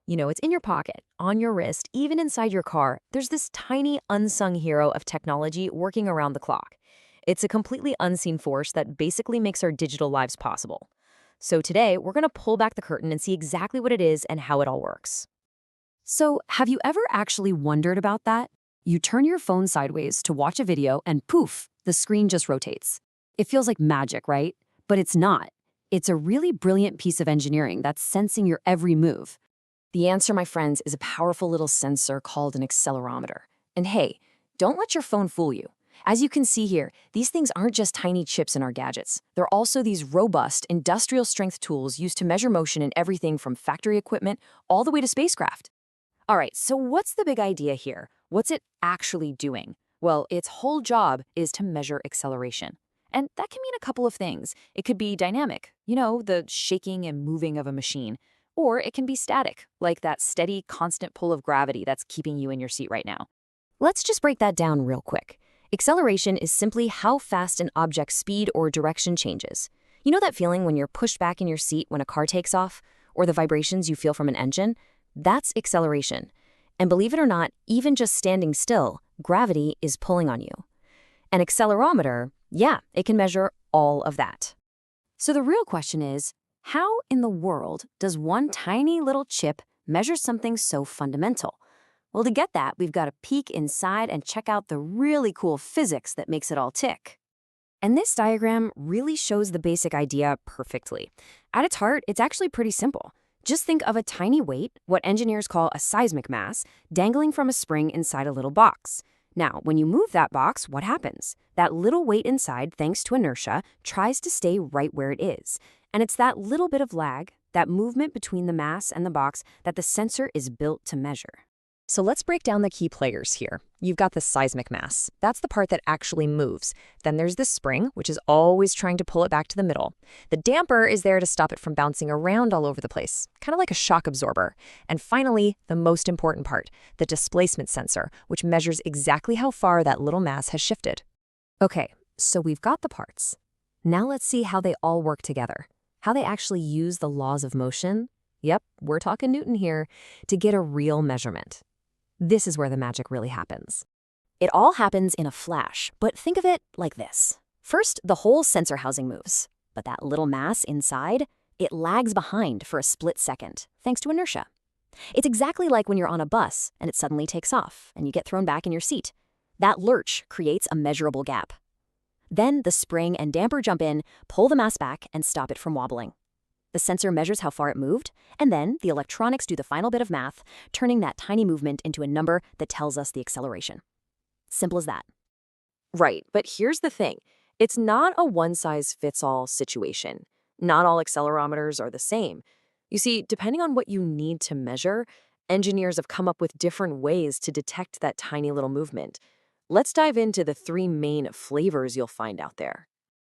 It's in your pocket, on your wrist, even inside your car. There's this tiny, unsung hero of technology working around the clock. It's a completely unseen force that basically makes our digital lives possible. So today, we're going to pull back the curtain and see exactly what it is and how it all works. So, have you ever actually wondered about that? You turn your phone sideways to watch a video and poof, the screen just rotates. It feels like magic, right? But it's not. It's a really brilliant piece of engineering that's sensing your every move. The answer, my friends, is a powerful little sensor called an accelerometer. And hey, don't let your phone fool you. As you can see here, these things aren't just tiny chips in our gadgets. They're also these robust, industrial-strength tools used to measure motion in everything from factory equipment all the way to spacecraft. All right, so what's the big idea here? What's it actually doing? Well, its whole job is to measure acceleration. And that can mean a couple of things. It could be dynamic, the shaking and moving of a machine. Or it can be static, like that steady, constant pull of gravity that's keeping you in your seat right now. Let's just break that down real quick. Acceleration is simply how fast an object's speed or direction changes. You know that feeling when you're pushed back in your seat when a car takes off? Or the vibrations you feel from an engine? That's acceleration. And believe it or not, even just standing still, gravity is pulling on you. An accelerometer, yeah, it can measure all of that. So the real question is, how in the world does one tiny little chip measure something so fundamental? Well, to get that, we've got to peek inside and check out the really cool physics that makes it all tick. And this diagram really shows the basic idea perfectly. At its heart, it's actually pretty simple. Just think of a tiny weight, what engineers call a seismic mass, dangling from a spring inside a little box. Now, when you move that box, what happens? That little weight inside, thanks to inertia, tries to stay right where it is. And it's that little bit of lag, that movement between the mass and the box, that the sensor is built to measure. So let's break down the key players here. You've got the seismic mass. That's the part that actually moves. Then there's the spring, which is always trying to pull it back to the middle. The damper is there to stop it from bouncing around all over the place, kind of like a shock absorber. And finally, the most important part, the displacement sensor, which measures exactly how far that little mass has shifted. Okay, so we've got the parts. Now let's see how they all work together. How they actually use the laws of motion. Yep, we're talking Newton here, to get a real measurement. This is where the magic really happens. It all happens in a flash, but think of it like this. First, the whole sensor housing moves, but that little mass inside, it lags behind for a split second, thanks to inertia. It's exactly like when you're on a bus and it suddenly takes off and you get thrown back in your seat. That lurch creates a measurable gap. Then the spring and damper jump in, pull the mass back, and stop it from wobbling. The sensor measures how far it moved, and then the electronics do the final bit of math, turning that tiny movement into a number that tells us the acceleration. Simple as that. Right, but here's the thing. It's not a one-size-fits-all situation. Not all accelerometers are the same. You see, depending on what you need to measure, engineers have come up with different ways to detect that tiny little movement. Let's dive into the 3 main flavors you'll find out there.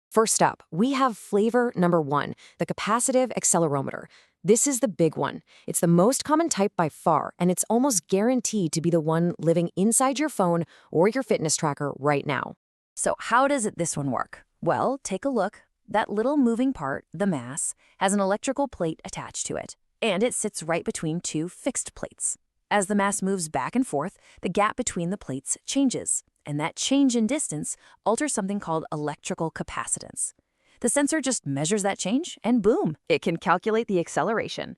First up, we have flavor number 1, the capacitive accelerometer. This is the big one. It's the most common type by far, and it's almost guaranteed to be the one living inside your phone or your fitness tracker right now. So how does this one work? Well, take a look. That little moving part, the mass, has an electrical plate attached to it, and it sits right between 2 fixed plates. As the mass moves back and forth, the gap between the plates changes. And that change in distance alters something called electrical capacitance. The sensor just measures that change, and boom, it can calculate the acceleration.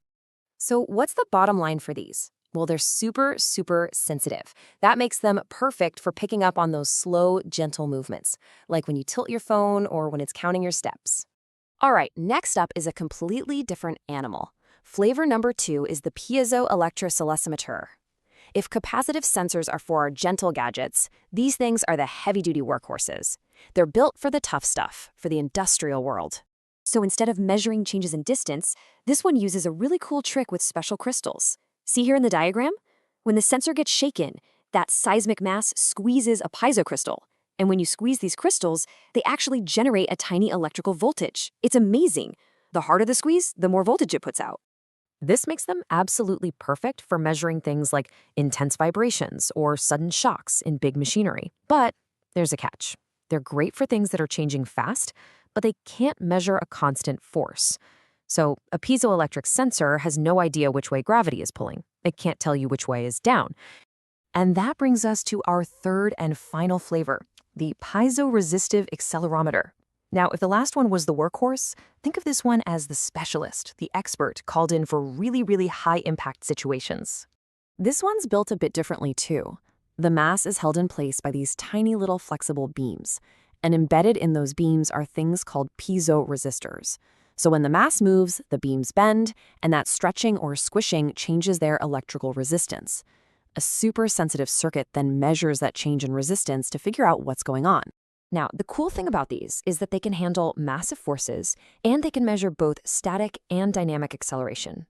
So what's the bottom line for these? Well, they're super, super sensitive. That makes them perfect for picking up on those slow, gentle movements, like when you tilt your phone or when it's counting your steps. All right, next up is a completely different animal. Flavor number 2 is the piezoelectrocelesimeter. If capacitive sensors are for our gentle gadgets, these things are the heavy-duty workhorses. They're built for the tough stuff, for the industrial world. So instead of measuring changes in distance, this one uses a really cool trick with special crystals. See here in the diagram? When the sensor gets shaken, that seismic mass squeezes a piezo crystal. And when you squeeze these crystals, they actually generate a tiny electrical voltage. It's amazing. The harder the squeeze, the more voltage it puts out. This makes them absolutely perfect for measuring things like intense vibrations or sudden shocks in big machinery. But there's a catch. They're great for things that are changing fast, but they can't measure a constant force. So a piezoelectric sensor has no idea which way gravity is pulling. It can't tell you which way is down. And that brings us to our third and final flavor, the piezoresistive accelerometer. Now, if the last one was the workhorse, think of this one as the specialist, the expert called in for really, really high-impact situations. This one's built a bit differently, too. The mass is held in place by these tiny little flexible beams, and embedded in those beams are things called piezoresistors. So when the mass moves, the beams bend, and that stretching or squishing changes their electrical resistance. A super sensitive circuit then measures that change in resistance to figure out what's going on. Now, the cool thing about these is that they can handle massive forces, and they can measure both static and dynamic acceleration.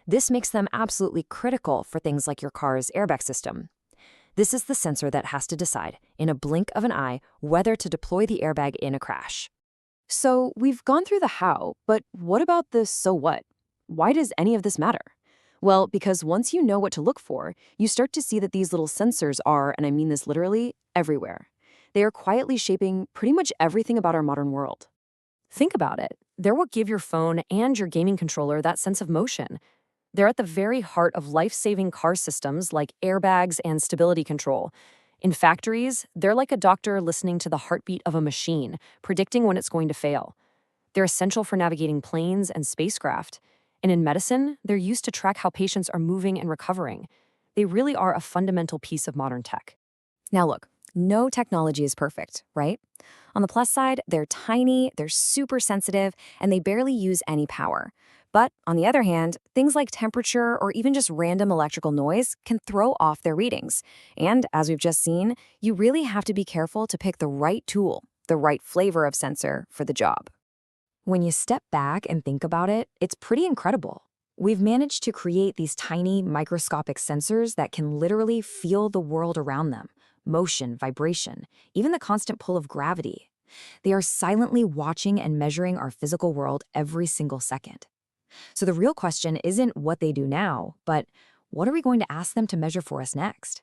This makes them absolutely critical for things like your car's airbag system. This is the sensor that has to decide, in a blink of an eye, whether to deploy the airbag in a crash. So we've gone through the how, but what about the so what? Why does any of this matter? Well, because once you know what to look for, you start to see that these little sensors are, and I mean this literally, everywhere. They are quietly shaping pretty much everything about our modern world. Think about it. They're what give your phone and your gaming controller that sense of motion. They're at the very heart of life-saving car systems like airbags and stability control. In factories, they're like a doctor listening to the heartbeat of a machine, predicting when it's going to fail. They're essential for navigating planes and spacecraft. And in medicine, they're used to track how patients are moving and recovering. They really are a fundamental piece of modern tech. Now look, no technology is perfect, right? On the plus side, they're tiny, they're super sensitive, and they barely use any power. But on the other hand, things like temperature or even just random electrical noise can throw off their readings. And as we've just seen, you really have to be careful to pick the right tool, the right flavor of sensor for the job. When you step back and think about it, it's pretty incredible. We've managed to create these tiny microscopic sensors that can literally feel the world around them. Motion, vibration, even the constant pull of gravity. They are silently watching and measuring our physical world every single second. So the real question isn't what they do now, but what are we going to ask them to measure for us next?